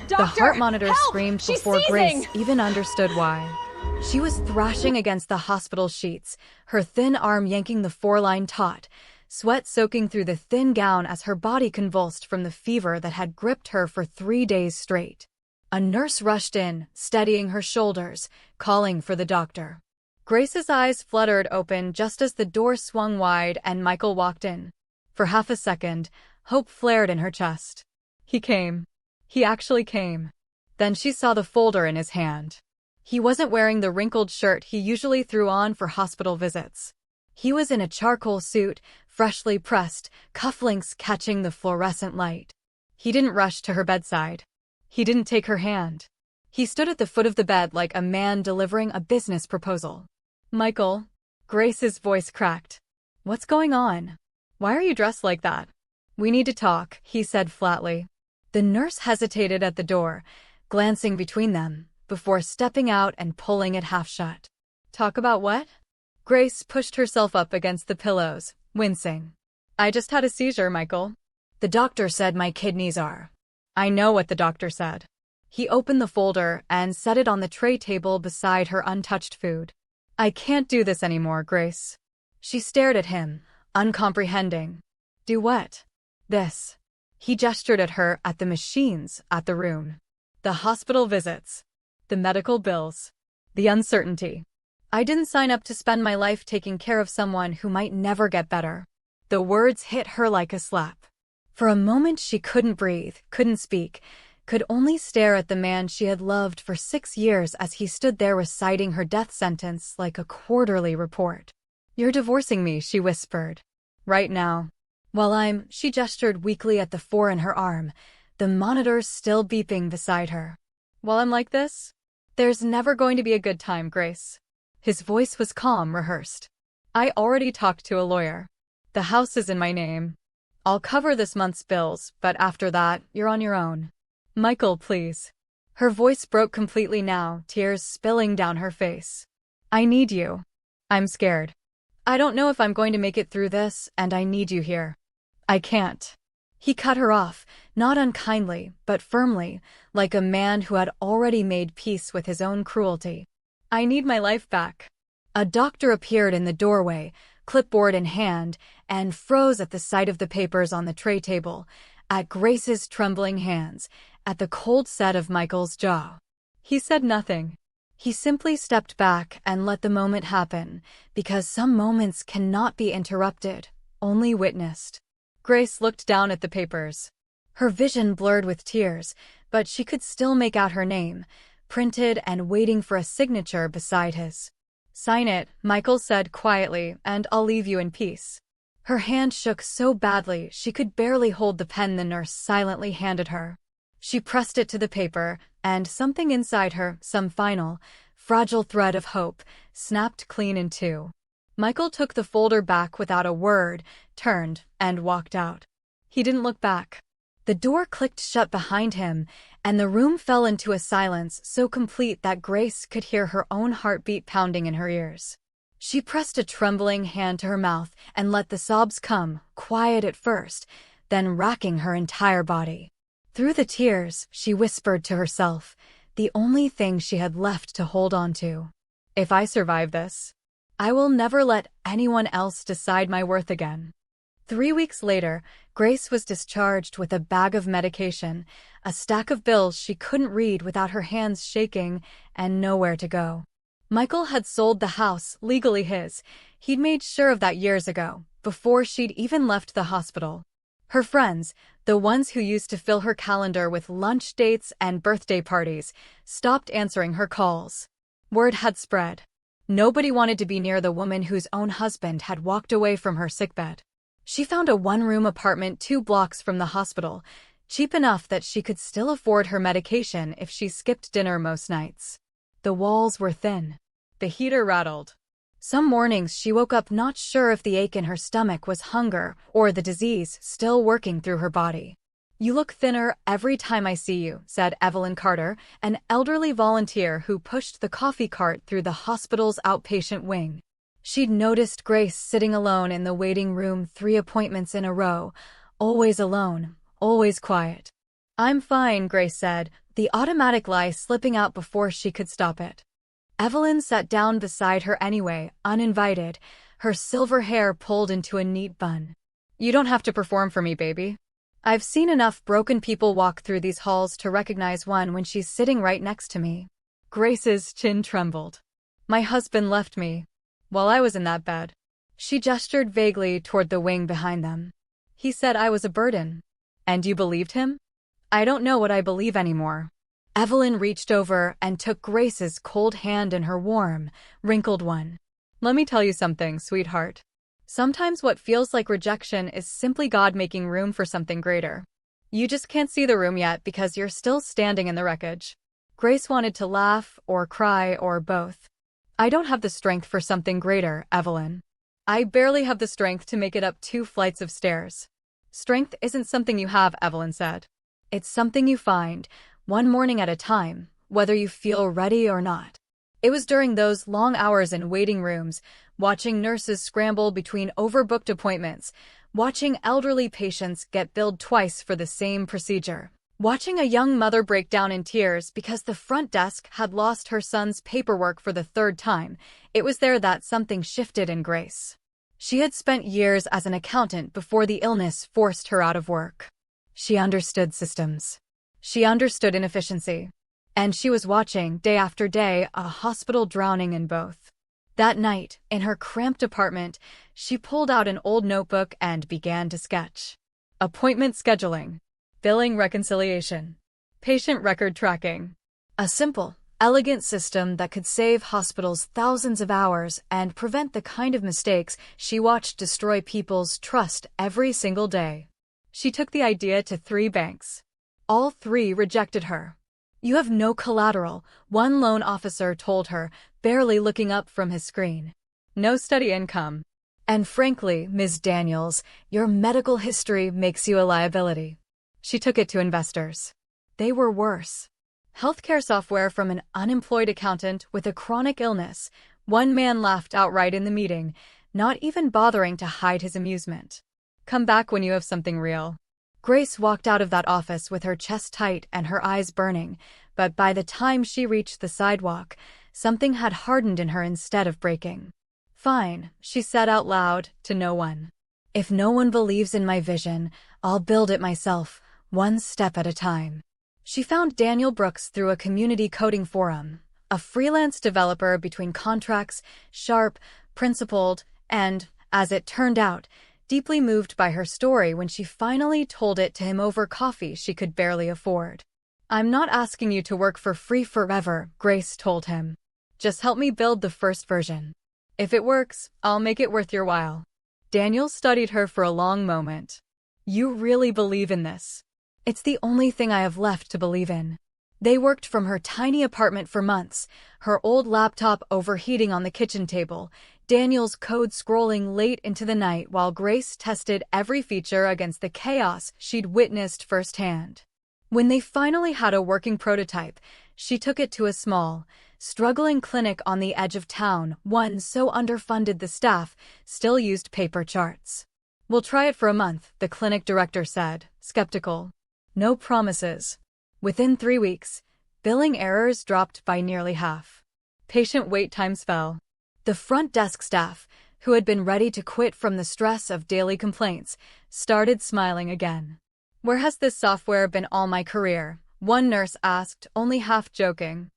The heart monitor help! screamed She's before seizing! Grace even understood why. She was thrashing against the hospital sheets, her thin arm yanking the four-line taut, sweat soaking through the thin gown as her body convulsed from the fever that had gripped her for 3 days straight. A nurse rushed in, steadying her shoulders, calling for the doctor. Grace's eyes fluttered open just as the door swung wide and Michael walked in. For half a second, hope flared in her chest. He came. He actually came. Then she saw the folder in his hand. He wasn't wearing the wrinkled shirt he usually threw on for hospital visits. He was in a charcoal suit, freshly pressed, cufflinks catching the fluorescent light. He didn't rush to her bedside. He didn't take her hand. He stood at the foot of the bed like a man delivering a business proposal. "Michael." Grace's voice cracked. "What's going on? Why are you dressed like that?" "We need to talk," he said flatly. The nurse hesitated at the door, glancing between them, before stepping out and pulling it half shut. "Talk about what?" Grace pushed herself up against the pillows, wincing. "I just had a seizure, Michael. The doctor said my kidneys are." "I know what the doctor said." He opened the folder and set it on the tray table beside her untouched food. "I can't do this anymore, Grace." She stared at him, uncomprehending. "Do what?" "This." He gestured at her, at the machines, at the room. "The hospital visits. The medical bills. The uncertainty. I didn't sign up to spend my life taking care of someone who might never get better." The words hit her like a slap. For a moment she couldn't breathe, couldn't speak, could only stare at the man she had loved for 6 years as he stood there reciting her death sentence like a quarterly report. "You're divorcing me," she whispered. "Right now." She gestured weakly at the 4 in her arm, the monitors still beeping beside her. "While I'm like this? There's never going to be a good time, Grace." His voice was calm, rehearsed. "I already talked to a lawyer. The house is in my name. I'll cover this month's bills, but after that, you're on your own." "Michael, please." Her voice broke completely now, tears spilling down her face. "I need you. I'm scared. I don't know if I'm going to make it through this, and I need you here. I can't." He cut her off, not unkindly, but firmly, like a man who had already made peace with his own cruelty. "I need my life back." A doctor appeared in the doorway, clipboard in hand, and froze at the sight of the papers on the tray table, at Grace's trembling hands, at the cold set of Michael's jaw. He said nothing. He simply stepped back and let the moment happen, because some moments cannot be interrupted, only witnessed. Grace looked down at the papers. Her vision blurred with tears, but she could still make out her name, printed and waiting for a signature beside his. "Sign it," Michael said quietly, "and I'll leave you in peace." Her hand shook so badly she could barely hold the pen the nurse silently handed her. She pressed it to the paper, and something inside her, some final, fragile thread of hope, snapped clean in two. Michael took the folder back without a word, turned, and walked out. He didn't look back. The door clicked shut behind him, and the room fell into a silence so complete that Grace could hear her own heartbeat pounding in her ears. She pressed a trembling hand to her mouth and let the sobs come, quiet at first, then racking her entire body. Through the tears, she whispered to herself, the only thing she had left to hold on to. "If I survive this, I will never let anyone else decide my worth again." 3 weeks later, Grace was discharged with a bag of medication, a stack of bills she couldn't read without her hands shaking, and nowhere to go. Michael had sold the house, legally his. He'd made sure of that years ago, before she'd even left the hospital. Her friends, the ones who used to fill her calendar with lunch dates and birthday parties, stopped answering her calls. Word had spread. Nobody wanted to be near the woman whose own husband had walked away from her sickbed. She found a one-room apartment 2 blocks from the hospital, cheap enough that she could still afford her medication if she skipped dinner most nights. The walls were thin. The heater rattled. Some mornings she woke up not sure if the ache in her stomach was hunger or the disease still working through her body. "You look thinner every time I see you," said Evelyn Carter, an elderly volunteer who pushed the coffee cart through the hospital's outpatient wing. She'd noticed Grace sitting alone in the waiting room 3 appointments in a row, always alone, always quiet. "I'm fine," Grace said, the automatic lie slipping out before she could stop it. Evelyn sat down beside her anyway, uninvited, her silver hair pulled into a neat bun. You don't have to perform for me, baby. I've seen enough broken people walk through these halls to recognize one when she's sitting right next to me. Grace's chin trembled. My husband left me while I was in that bed. She gestured vaguely toward the wing behind them. He said I was a burden. And you believed him? I don't know what I believe anymore. Evelyn reached over and took Grace's cold hand in her warm, wrinkled one. Let me tell you something, sweetheart. Sometimes what feels like rejection is simply God making room for something greater. You just can't see the room yet because you're still standing in the wreckage. Grace wanted to laugh or cry or both. I don't have the strength for something greater, Evelyn. I barely have the strength to make it up 2 flights of stairs. Strength isn't something you have, Evelyn said. It's something you find, one morning at a time, whether you feel ready or not. It was during those long hours in waiting rooms, watching nurses scramble between overbooked appointments, watching elderly patients get billed twice for the same procedure, watching a young mother break down in tears because the front desk had lost her son's paperwork for the 3rd time. It was there that something shifted in Grace. She had spent years as an accountant before the illness forced her out of work. She understood systems. She understood inefficiency. And she was watching, day after day, a hospital drowning in both. That night, in her cramped apartment, she pulled out an old notebook and began to sketch. Appointment scheduling, billing reconciliation, patient record tracking. A simple, elegant system that could save hospitals thousands of hours and prevent the kind of mistakes she watched destroy people's trust every single day. She took the idea to 3 banks. All 3 rejected her. You have no collateral, one loan officer told her, barely looking up from his screen. No study income. And frankly, Ms. Daniels, your medical history makes you a liability. She took it to investors. They were worse. Healthcare software from an unemployed accountant with a chronic illness. One man laughed outright in the meeting, not even bothering to hide his amusement. Come back when you have something real. Grace walked out of that office with her chest tight and her eyes burning, but by the time she reached the sidewalk, something had hardened in her instead of breaking. Fine, she said out loud, to no one. If no one believes in my vision, I'll build it myself, one step at a time. She found Daniel Brooks through a community coding forum, a freelance developer between contracts, sharp, principled, and, as it turned out, deeply moved by her story when she finally told it to him over coffee she could barely afford. I'm not asking you to work for free forever, Grace told him. Just help me build the first version. If it works, I'll make it worth your while. Daniel studied her for a long moment. You really believe in this? It's the only thing I have left to believe in. They worked from her tiny apartment for months, her old laptop overheating on the kitchen table, Daniel's code scrolling late into the night while Grace tested every feature against the chaos she'd witnessed firsthand. When they finally had a working prototype, she took it to a small, struggling clinic on the edge of town, one so underfunded the staff still used paper charts. We'll try it for a month, the clinic director said, skeptical. No promises. Within 3 weeks, billing errors dropped by nearly half. Patient wait times fell. The front desk staff, who had been ready to quit from the stress of daily complaints, started smiling again. Where has this software been all my career? One nurse asked, only half joking.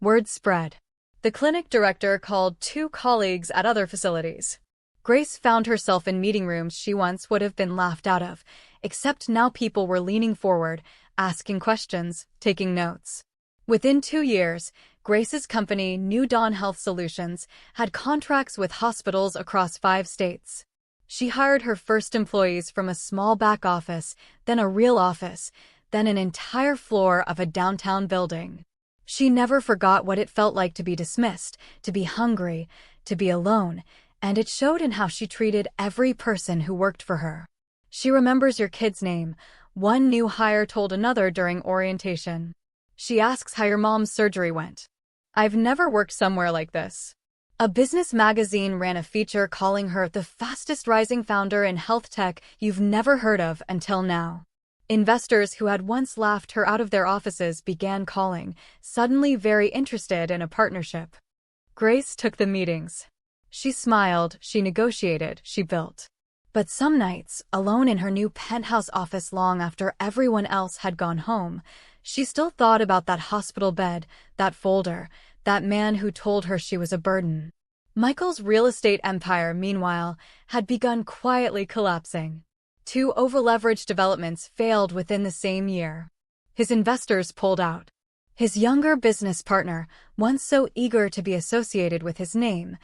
Word spread. The clinic director called 2 colleagues at other facilities. Grace found herself in meeting rooms she once would have been laughed out of, except now people were leaning forward, asking questions, taking notes. Within 2 years, Grace's company, New Dawn Health Solutions, had contracts with hospitals across 5 states. She hired her first employees from a small back office, then a real office, then an entire floor of a downtown building. She never forgot what it felt like to be dismissed, to be hungry, to be alone, and it showed in how she treated every person who worked for her. She remembers your kid's name, one new hire told another during orientation. She asks how your mom's surgery went. I've never worked somewhere like this. A business magazine ran a feature calling her the fastest rising founder in health tech you've never heard of until now. Investors who had once laughed her out of their offices began calling, suddenly very interested in a partnership. Grace took the meetings. She smiled, she negotiated, she built. But some nights, alone in her new penthouse office long after everyone else had gone home, she still thought about that hospital bed, that folder, that man who told her she was a burden. Michael's real estate empire, meanwhile, had begun quietly collapsing. 2 over-leveraged developments failed within the same year. His investors pulled out. His younger business partner, once so eager to be associated with his name,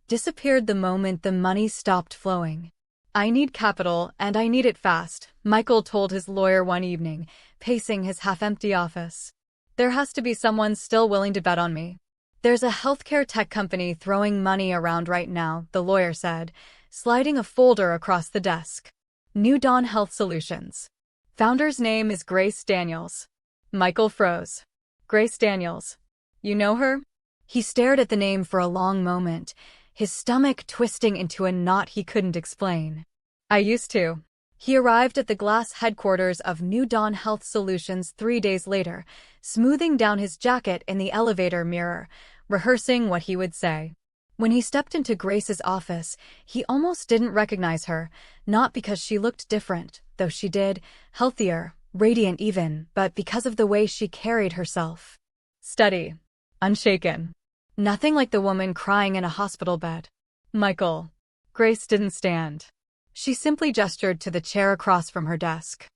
disappeared the moment the money stopped flowing. "I need capital, and I need it fast," Michael told his lawyer one evening, pacing his half-empty office. "There has to be someone still willing to bet on me." "There's a healthcare tech company throwing money around right now," the lawyer said, sliding a folder across the desk. "New Dawn Health Solutions. Founder's name is Grace Daniels." Michael froze. "Grace Daniels. You know her?" He stared at the name for a long moment, his stomach twisting into a knot he couldn't explain. "I used to." He arrived at the glass headquarters of New Dawn Health Solutions 3 days later, smoothing down his jacket in the elevator mirror, rehearsing what he would say. When he stepped into Grace's office, he almost didn't recognize her, not because she looked different, though she did, healthier, radiant even, but because of the way she carried herself. Steady. Unshaken. Nothing like the woman crying in a hospital bed. "Michael." Grace didn't stand. She simply gestured to the chair across from her desk.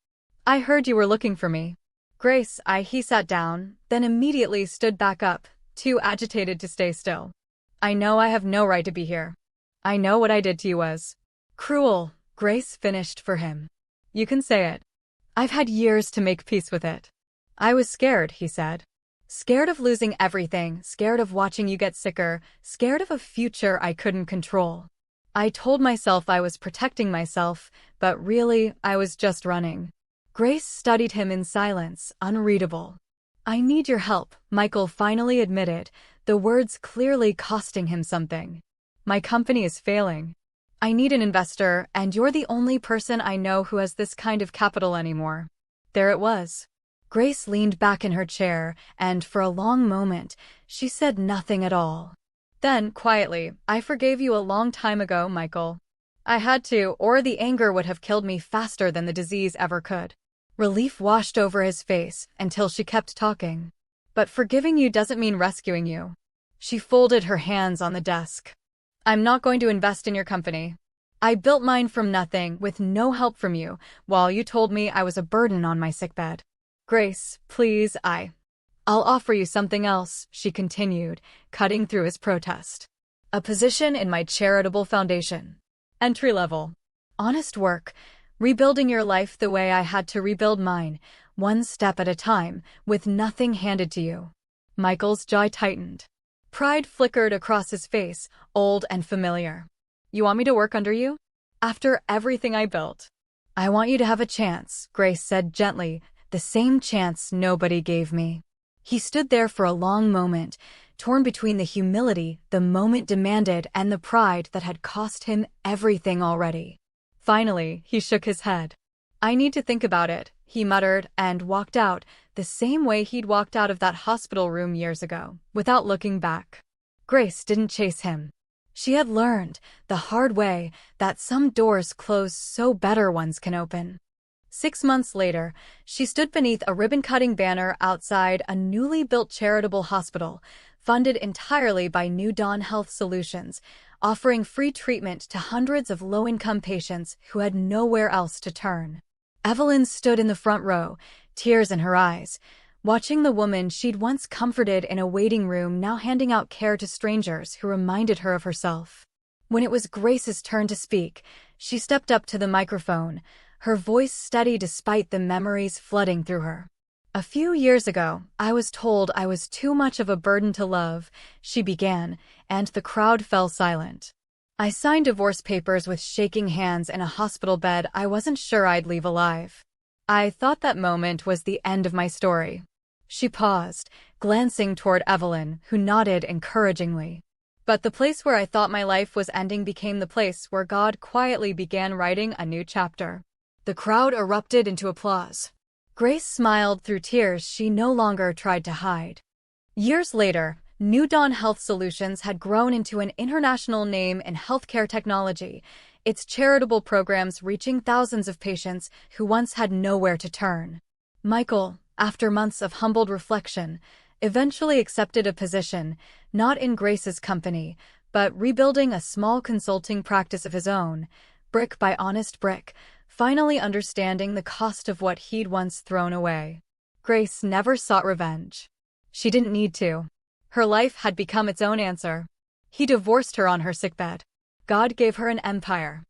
"I heard you were looking for me." "Grace, He sat down, then immediately stood back up, too agitated to stay still. "I know I have no right to be here. I know what I did to you was cruel," Grace finished for him. "You can say it. I've had years to make peace with it." "I was scared," he said. "Scared of losing everything, scared of watching you get sicker, scared of a future I couldn't control. I told myself I was protecting myself, but really, I was just running." Grace studied him in silence, unreadable. "I need your help," Michael finally admitted, the words clearly costing him something. "My company is failing. I need an investor, and you're the only person I know who has this kind of capital anymore." There it was. Grace leaned back in her chair, and for a long moment, she said nothing at all. Then, quietly, "I forgave you a long time ago, Michael. I had to, or the anger would have killed me faster than the disease ever could." Relief washed over his face until she kept talking. "But forgiving you doesn't mean rescuing you." She folded her hands on the desk. "I'm not going to invest in your company. I built mine from nothing, with no help from you, while you told me I was a burden on my sickbed. Grace, please, I'll offer you something else," she continued, cutting through his protest. "A position in my charitable foundation. Entry level. Honest work, rebuilding your life the way I had to rebuild mine, one step at a time, with nothing handed to you." Michael's jaw tightened. Pride flickered across his face, old and familiar. "You want me to work under you? After everything I built?" "I want you to have a chance," Grace said gently, "the same chance nobody gave me." He stood there for a long moment, torn between the humility the moment demanded and the pride that had cost him everything already. Finally, he shook his head. "I need to think about it," he muttered, and walked out, the same way he'd walked out of that hospital room years ago, without looking back. Grace didn't chase him. She had learned, the hard way, that some doors close so better ones can open. 6 months later, she stood beneath a ribbon-cutting banner outside a newly built charitable hospital, funded entirely by New Dawn Health Solutions, offering free treatment to hundreds of low-income patients who had nowhere else to turn. Evelyn stood in the front row, tears in her eyes, watching the woman she'd once comforted in a waiting room now handing out care to strangers who reminded her of herself. When it was Grace's turn to speak, she stepped up to the microphone, her voice steady despite the memories flooding through her. "A few years ago, I was told I was too much of a burden to love," she began, and the crowd fell silent. "I signed divorce papers with shaking hands in a hospital bed I wasn't sure I'd leave alive. I thought that moment was the end of my story." She paused, glancing toward Evelyn, who nodded encouragingly. "But the place where I thought my life was ending became the place where God quietly began writing a new chapter." The crowd erupted into applause. Grace smiled through tears she no longer tried to hide. Years later, New Dawn Health Solutions had grown into an international name in healthcare technology, its charitable programs reaching thousands of patients who once had nowhere to turn. Michael, after months of humbled reflection, eventually accepted a position, not in Grace's company, but rebuilding a small consulting practice of his own, brick by honest brick, finally understanding the cost of what he'd once thrown away. Grace never sought revenge. She didn't need to. Her life had become its own answer. He divorced her on her sickbed. God gave her an empire.